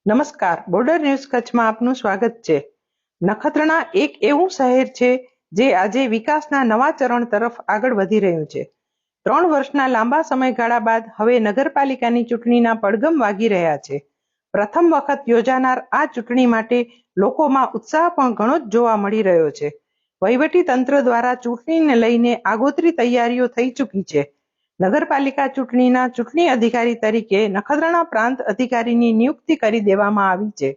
નમસ્કાર, border news કચ્છમાં આપનું સ્વાગત છે. નખત્રાણા એક એવું શહેર છે જે આજે વિકાસના નવા ચરણ તરફ આગળ વધી રહ્યું છે. 3 વર્ષના લાંબા સમયગાળા બાદ હવે નગરપાલિકાની ચૂંટણીના પડઘમ વાગી રહ્યા છે. પ્રથમ વખત યોજાનાર આ ચૂંટણી માટે લોકોમાં ઉત્સાહ પણ ઘણો જ જોવા મળી રહ્યો છે. વહીવટી તંત્ર દ્વારા ચૂંટણીને લઈને આગોતરી તૈયારીઓ થઈ ચૂકી છે. નગરપાલિકા ચૂંટણીના ચૂંટણી અધિકારી તરીકે નખત્રાણા પ્રાંત અધિકારીની નિયુક્તિ કરી દેવામાં આવી છે.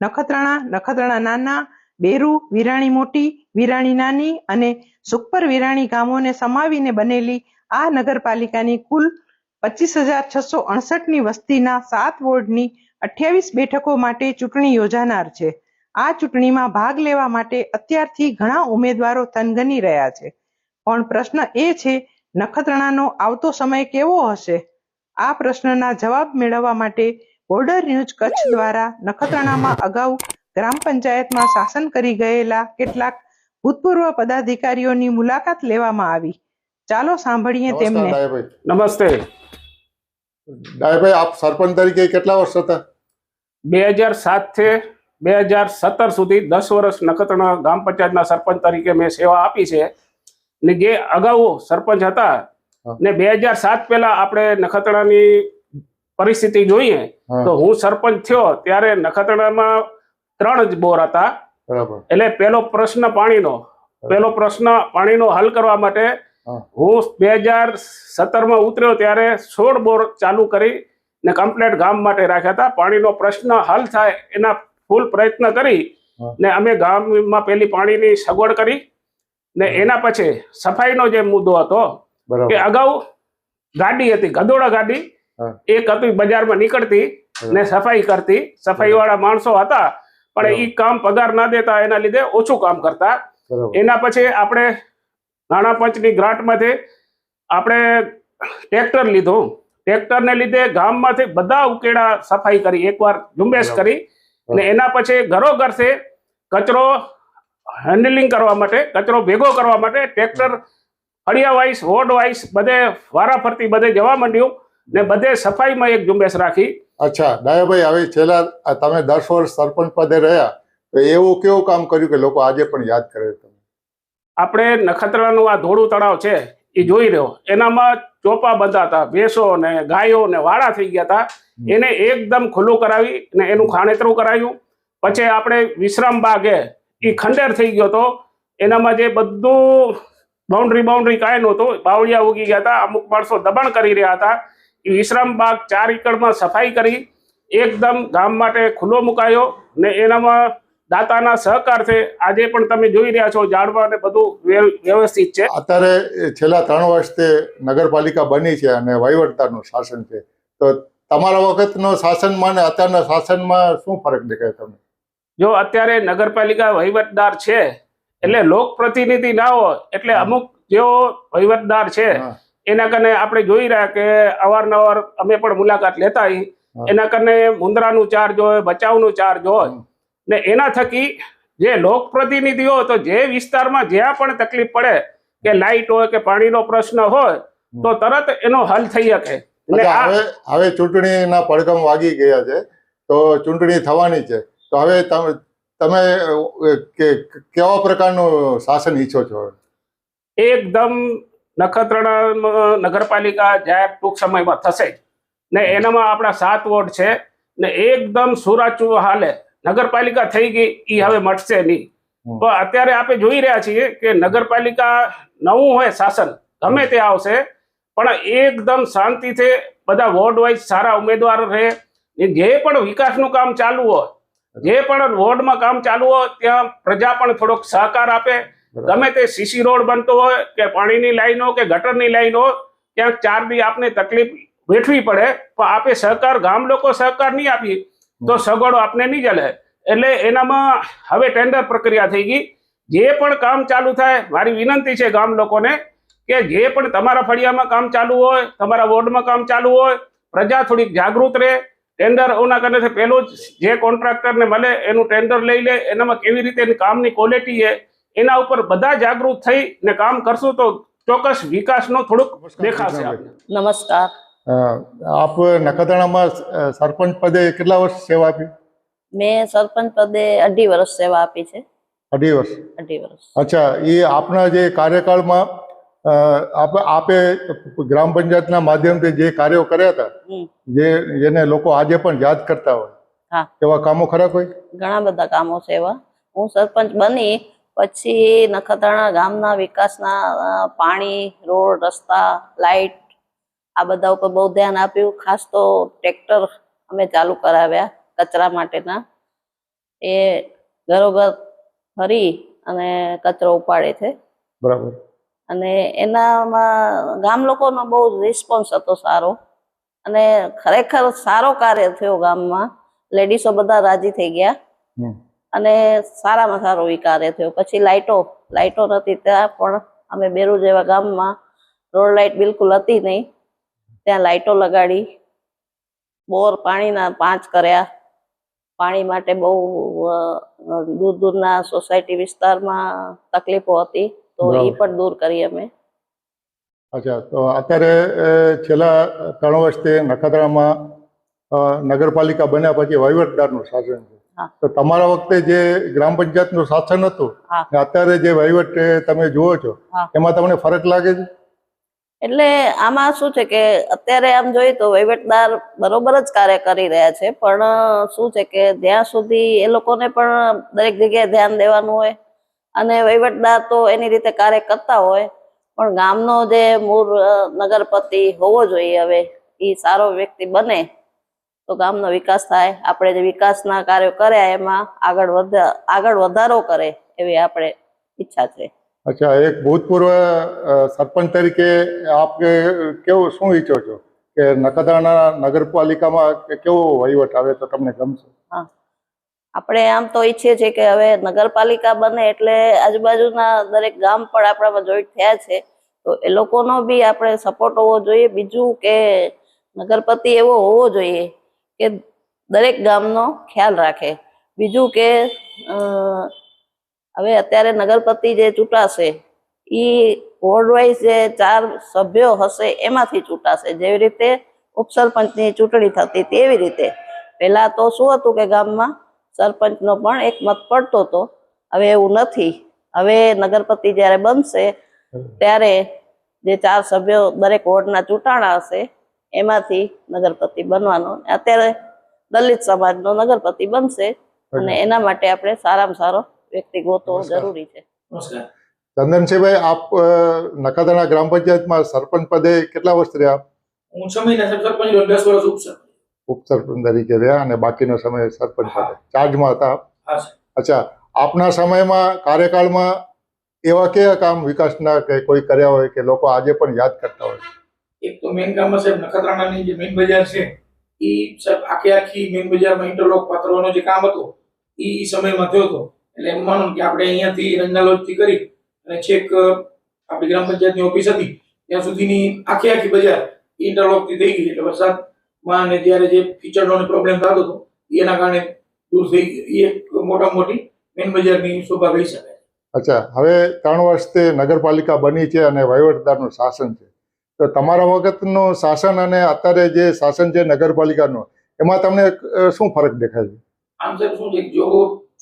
નખત્રાણા નાના, બેરુ, વિરાણી મોટી, વિરાણી નાની અને સુખપર વિરાણી ગામોને સમાવીને બનેલી આ નગરપાલિકાની કુલ 25,668ની વસ્તીના 7 વોર્ડની 28 બેઠકો માટે ચૂંટણી યોજાનાર છે. આ ચૂંટણીમાં ભાગ લેવા માટે અત્યારથી ઘણા ઉમેદવારો થનગની રહ્યા છે. પણ પ્રશ્ન એ છે, નખત્રાણાનો આવતો સમય કેવો હશે? આ પ્રશ્નના જવાબ મેળવવા માટે બોર્ડર ન્યૂઝ કચ્છ દ્વારા નખત્રાણામાં અગાઉ ગ્રામ પંચાયતમાં શાસન કરી ગયેલા કેટલાક ભૂતપૂર્વ પદાધિકારીઓની મુલાકાત લેવામાં આવી. ચાલો સાંભળીએ તેમને. નમસ્તે ડાયભાઈ, આપ સરપંચ તરીકે કેટલા વર્ષ હતા? 2007 થી 2017 સુધી 10 વર્ષ નખત્રાણા ગ્રામ પંચાયતના સરપંચ તરીકે મેં સેવા આપી છે. ને જે અગાઉ સરપંચ હતા ને 2007 પહેલા આપણે નખત્રાણાની પરિસ્થિતિ જોઈએ તો હું સરપંચ થયો ત્યારે નખત્રાણામાં 3 જ બોર હતા. એટલે પહેલો પ્રશ્ન પાણીનો હલ કરવા માટે હું 2017માં ઉતર્યો ત્યારે 16 બોર ચાલુ કરી ને કમ્પ્લીટ ગામ માટે રાખ્યા હતા. પાણીનો પ્રશ્ન હલ થાય એના ફૂલ પ્રયત્ન કરી ને અમે ગામમાં પહેલી પાણીની સગવડ કરી ને એના પછી સફાઈનો જે મુદ્દો હતો કે અગાઉ ગાડી હતી, ગધોડા ગાડી એક હતી, બજારમાં નીકળતી ને સફાઈ કરતી. સફાઈ વાળા માણસો હતા પણ એ કામ પગાર ના દેતા, એના લીધે ઓછું કામ કરતા. એના પછી આપણે નાણાં પંચની ગ્રાન્ટમાંથી આપણે ટ્રેક્ટર લીધું. ટ્રેક્ટરને લીધે ગામમાંથી બધા ઉકેડા સફાઈ કરી, એકવાર ઝુંબેશ કરી ને એના પછી ઘરોઘરથી કચરો હેન્ડલિંગ કરવા માટે, કચરો ભેગો કરવા માટે ટ્રેક્ટર ફળિયા વાઇસ, વોર્ડ વાઇસ બધે વારાફરતી બધે જવા માંડ્યું ને બધે સફાઈમાં એક ઝુંબેશ રાખી. અચ્છા ડાયાભાઈ, હવે છેલ્લા તમે 10 વર્ષ સરપંચ પદે રહ્યા તો એવું કેવું કામ કર્યું કે લોકો આજે પણ યાદ કરે? આપણે નખત્રાણાનું આ ધોળું તળાવ છે એ જોઈ રહ્યો, એનામાં ચોપા બંધાતા, ભેંસો ને ગાયો ને વાડા થઈ ગયા હતા. એને એકદમ ખુલ્લું કરાવી ને એનું ખાણેતરું કરાવ્યું. પછી આપણે વિશ્રામ બાગ એ ખંડેર થઈ ગયો હતો. એનામાં જે બધું બાઉન્ડ્રી કાંઈ નહોતું, બાવળિયા ઉગી ગયા હતા. અમુક માણસો દબાણ કરી રહ્યા હતા. એ વિશ્રામ બાગ 4 એકડમાં સફાઈ કરી એકદમ ગામ માટે ખુલ્લો મુકાયો ને એનામાં દાતાના સહકારથી આજે પણ તમે જોઈ રહ્યા છો ઝાડવા ને બધું વ્યવસ્થિત છે. અત્યારે છેલ્લા 3 વર્ષથી નગરપાલિકા બની છે અને વહીવટદારનું શાસન છે, તો તમારા વખતનો શાસનમાં ને અત્યારના શાસનમાં શું ફરક દેખાય તમને? જો અત્યારે નગરપાલિકા વહીવટદાર છે એટલે લોક પ્રતિનિધિ ના હોય એટલે અમુક જેવો વહીવટદાર છે એના કને આપણે જોઈ રહ્યા કે અવારનવાર અમે પણ મુલાકાત લેતા એના કને મુંદ્રાનું ચાર્જ હોય, બચાવનું ચાર્જ હોય ને એના થકી જે લોક પ્રતિનિધિ હોય તો જે વિસ્તારમાં જ્યાં પણ તકલીફ પડે કે લાઇટ હોય કે પાણીનો પ્રશ્ન હોય તો તરત એનો હલ થઈ શકે. હવે ચૂંટણીના પડઘમ વાગી ગયા છે તો ચૂંટણી થવાની છે, તો હવે તમે કેવા પ્રકારનું શાસન ઈચ્છો છો? એકદમ નખત્રાણા નગરપાલિકા જાહેર ટૂંક સમયમાં થશે ને એનામાં આપણા 7 વોર્ડ છે ને એકદમ સુરાચું હાલે નગરપાલિકા થઈ ગઈ એ હવે મટશે નહીં. તો અત્યારે આપણે જોઈ રહ્યા છીએ કે નગરપાલિકા નવું હોય શાસન ગમે તે આવશે પણ એકદમ શાંતિથી બધા વોર્ડ વાઇઝ સારા ઉમેદવારો રહે. જે પણ વિકાસનું કામ ચાલુ હોય, જે પણ વોર્ડમાં કામ ચાલુ હોય ત્યાં પ્રજા પણ થોડોક સહકાર આપે. ગમે તે સીસી રોડ બનતો હોય કે પાણીની લાઈનો કે ગટરની લાઈનો, ક્યાંક 4 દી આપને તકલીફ વેઠવી પડે પણ આપે સહકાર, ગામ લોકો સહકાર નહીં આપી તો સગવડો આપને નહીં ચાલે. એટલે એનામાં હવે ટેન્ડર પ્રક્રિયા થઈ ગઈ. જે પણ કામ ચાલુ થાય, મારી વિનંતી છે ગામ લોકોને કે જે પણ તમારા ફળિયામાં કામ ચાલુ હોય, તમારા વોર્ડમાં કામ ચાલુ હોય, પ્રજા થોડીક જાગૃત રહે. ટેન્ડર ઓના કરે છે પેલું જે કોન્ટ્રાક્ટરને મળે એનું ટેન્ડર લઈ લે, એનામાં કેવી રીતે કામની ક્વોલિટી છે એના ઉપર બધા જાગૃત થઈ ને કામ કરશું તો ચોક્કસ વિકાસનો થોડુંક દેખાશે. નમસ્કાર, આપ નખત્રાણામાં સરપંચ પદે કેટલા વર્ષ સેવા આપી? મેં સરપંચ પદે 2.5 વર્ષ સેવા આપી છે. 2.5 વર્ષ. 2.5 વર્ષ. અચ્છા, એ આપના જે કાર્યકાળમાં આપે ગ્રામ પંચાયતના માધ્યમથી જે કાર્યો કર્યા હતા, જેને લોકો આજે પણ યાદ કરતા હોય, હા, એવા કામો ખરા કોઈ? ઘણા બધા કામો છે એવા. હું સરપંચ બની પછી નખત્રાણા ગામના વિકાસના પાણી, રોડ, રસ્તા, લાઇટ આ બધા ઉપર બહુ ધ્યાન આપ્યું. ખાસ તો ટ્રેક્ટર અમે ચાલુ કરાવ્યા કચરા માટેના. એ ઘરોઘર ફરી અને કચરો ઉપાડે છે. બરાબર. અને એનામાં ગામ લોકોનો બહુ રિસ્પોન્સ હતો સારો, અને ખરેખર સારો કાર્ય થયો ગામમાં. લેડીઝો બધા રાજી થઈ ગયા અને સારામાં સારો એ કાર્ય થયો. પછી લાઇટો નથી, ત્યાં પણ અમે બેરુ જેવા ગામમાં રોડ લાઇટ બિલકુલ હતી નહીં, ત્યાં લાઇટો લગાડી. બોર પાણીના 5 કર્યા. પાણી માટે બહુ દૂરના સોસાયટી વિસ્તારમાં તકલીફો હતી, તો એ પણ દૂર કરી અમે. અચ્છા, તો અત્યારે છેલ્લા 3 વર્ષથી નખત્રાણામાં નગરપાલિકા બન્યા પછી વહીવટદારનું શાસન છે. તો તમારા વખતે જે ગ્રામ પંચાયતનું શાસન હતું, અત્યારે જે વહીવટ તમે જુઓ છો, એમાં તમને ફરક લાગે છે? એટલે આમાં શું છે કે અત્યારે આમ જોઈએ તો વહીવટદાર બરોબર જ કાર્ય કરી રહ્યા છે, પણ શું છે કે જ્યાં સુધી એ લોકોને પણ દરેક જગ્યાએ ધ્યાન દેવાનું હોય, અને વહીવટદાર તો એની રીતે કાર્ય કરતા હોય, પણ ગામનો જે મૂળ નગરપતિ હોવો જોઈએ, હવે એ સારો વ્યક્તિ બને તો ગામનો વિકાસ થાય. આપણે જે વિકાસના કાર્યો કર્યા એમાં આગળ વધારો કરે એવી આપણે ઈચ્છા છે. અચ્છા, એક ભૂતપૂર્વ સરપંચ તરીકે આપ શું ઈચ્છો છો કે નખત્રાણા નગરપાલિકામાં કેવો વહીવટ આવે તો તમને ગમશે? હા, આપણે આમ તો ઈચ્છીએ છીએ કે હવે નગરપાલિકા બને એટલે આજુબાજુના દરેક ગામ પણ આપણામાં જોઈન્ટ થયા છે, તો એ લોકોનો બી આપણે સપોર્ટ હોવો જોઈએ. બીજું કે નગરપતિ એવો હોવો જોઈએ કે દરેક ગામનો ખ્યાલ રાખે. બીજું કે હવે અત્યારે નગરપતિ જે ચૂંટાશે એ વોર્ડ વાઇઝ જે 4 સભ્યો હશે એમાંથી ચૂંટાશે. જેવી રીતે ઉપસરપંચની ચૂંટણી થતી તેવી રીતે. પહેલા તો શું હતું કે ગામમાં સરપંચનો પણ એક મત પડતો હતો, હવે એવું નથી. હવે નગરપતિ જ્યારે બનશે ત્યારે જે 4 સભ્યો દરેક વોર્ડના ચૂંટાણા હશે એમાંથી નગરપતિ બનવાનો. અત્યારે દલિત સમાજનો નગરપતિ બનશે, અને એના માટે આપણે સારામાં સારો વ્યક્તિ ગોતવો જરૂરી છે. ચંદનસિંહભાઈ, આપ નખત્રાણા ગ્રામ પંચાયતમાં સરપંચ પદે કેટલા વર્ષ રહ્યા? હું 6 મહિના સરપંચ, 10 વર્ષ ઉપસરપંચ તરીકે રહ્યા, અને બાકીનો સમય સરપંચ પદે ચાર્જમાં હતા. હા. અચ્છા, આપના સમયમાં કાર્યકાળમાં એવા કયા કામ વિકાસના કે કોઈ કર્યા હોય કે લોકો આજે પણ યાદ કરતા હોય? એક તો મેઇન કામ સાહેબ નખત્રાણાની જે મેઇન બજાર છે એ સાહેબ આખી મેઇન બજારમાં ઇન્ટરલોક પાથરવાનું જે કામ હતું એ સમયમાં થયો હતો. એટલે એમ માનો કે આપણે અહીંયાથી રંગનાલોજથી કરી અને છેક આપણી ગ્રામ પંચાયતની ઓફિસ હતી ત્યાં સુધીની આખી બજાર ઇન્ટરલોકથી થઈ ગઈ. એટલે વરસાદમાં અને જ્યારે જે કીચડનો પ્રોબ્લેમ થતો હતો એના કારણે દૂર થઈ ગઈ. એ એક મોટામાં મોટી મેઇન બજારની શોભા કહી શકાય. અચ્છા, હવે 3 વર્ષથી નગરપાલિકા બની છે અને વહીવટદારનું શાસન છે, તો તમારા વખતનું શાસન અને અત્યારે જે શાસન છે નગરપાલિકાનું, એમાં તમને શું ફરક દેખાય છે? આમ સાહેબ શું છે, જો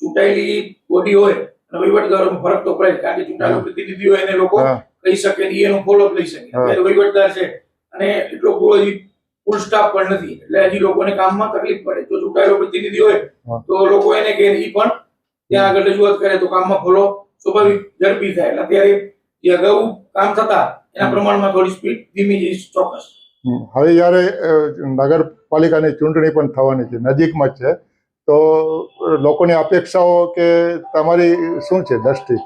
ચૂંટાયેલી બોડી હોય અને વહીવટદારોમાં ફરક તો પડે, કારણ કે ચૂંટાયેલો પ્રતિનિધિ હોય એને લોકો કહી શકે, એનું ફોલોઅપ લઈ શકે. ત્યારે વહીવટદાર છે અને એટલો ફૂલ સ્ટાફ પણ નથી, એટલે હજી લોકોને કામમાં તકલીફ પડે. જો ચૂંટાયેલો પ્રતિનિધિ હોય તો લોકો એને કે એ પણ ત્યાં આગળ રજૂઆત કરે તો કામમાં ફોલો સ્વાભાવિક ઝડપી થાય. એટલે અત્યારે જે અગાઉ કામ થતા એના પ્રમાણમાં થોડી સ્પીડ ધીમી છે, ચોક્કસ. હવે જ્યારે નગરપાલિકાની ચૂંટણી પણ થવાની છે, નજીકમાં જ છે, તો લોકોની અપેક્ષાઓ કે તમારી શું છે દ્રષ્ટિ?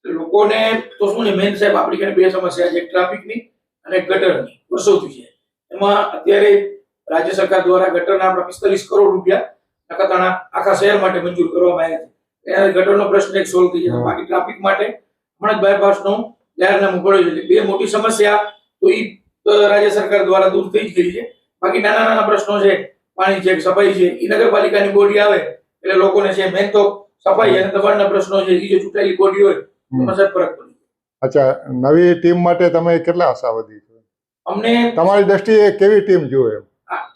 લોકોને તો શું છે, મેન સાહેબ આપણી ઘણી 2 સમસ્યા છે, ટ્રાફિકની અને ગટરની વર્ષોથી છે. એમાં અત્યારે રાજ્ય સરકાર દ્વારા ગટરના આપણા 45 કરોડ રૂપિયા નખત્રાણા આખા શહેર માટે મંજૂર કરવામાં આવ્યા છે. ત્યારે ગટરનો પ્રશ્ન એક સોલ્વ થઈ જશે. બાકી ટ્રાફિક માટે હમણાં જ બાયપાસનું જાહેરનામું પડ્યું છે. 2 મોટી સમસ્યા તો એ રાજ્ય સરકાર દ્વારા દૂર થઈ જ ગઈ છે. બાકી નાના પ્રશ્નો છે, પાણી છે, સફાઈ છે, એ નગરપાલિકાની બોડી આવે એટલે લોકોને છે મેન તો સફાઈ અને દબાણના પ્રશ્નો છે, એ જે ચૂંટાયેલી બોડી હોય એમાં સાહેબ ફરક પડી. અચ્છા, નવી ટીમ માટે તમે કેટલા આશાવાદી છો? અમને તમારી દ્રષ્ટિએ કેવી ટીમ જુએ એમ?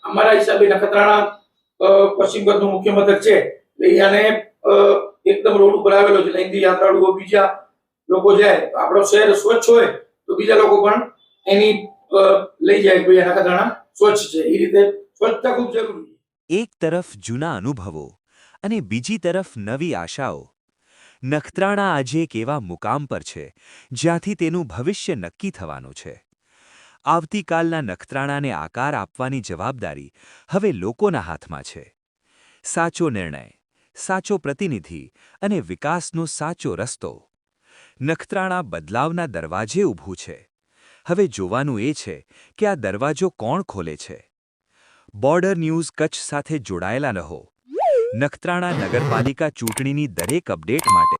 અમારા હિસાબે નખત્રાણા પશ્ચિમ કચ્છનું મુખ્ય મથક છે એટલે અહીંયાને એકદમ રોડ ઉપર આવેલો છે. અહીંથી યાત્રાળુઓ બીજા લોકો જાય તો આપણો શહેર સ્વચ્છ હોય તો બીજા લોકો પણ એની લઈ જાય કે ભાઈ નખત્રાણા સ્વચ્છ છે. એ રીતે સ્વચ્છતા ખૂબ જરૂરી છે. એક તરફ જૂના અનુભવો અને બીજી તરફ નવી આશાઓ. નખત્રાણા આજે એક એવા મુકામ પર છે જ્યાંથી તેનું ભવિષ્ય નક્કી થવાનું છે. આવતીકાલના નખત્રાણાને આકાર આપવાની જવાબદારી હવે લોકોના હાથમાં છે. સાચો નિર્ણય, સાચો પ્રતિનિધિ અને વિકાસનો સાચો રસ્તો. નખત્રાણા બદલાવના દરવાજે ઊભું છે. હવે જોવાનું એ છે કે આ દરવાજો કોણ ખોલે છે. બોર્ડર ન્યૂઝ કચ્છ સાથે જોડાયેલા રહો. નખત્રાણા નગરપાલિકા ચૂંટણીની દરેક અપડેટ માટે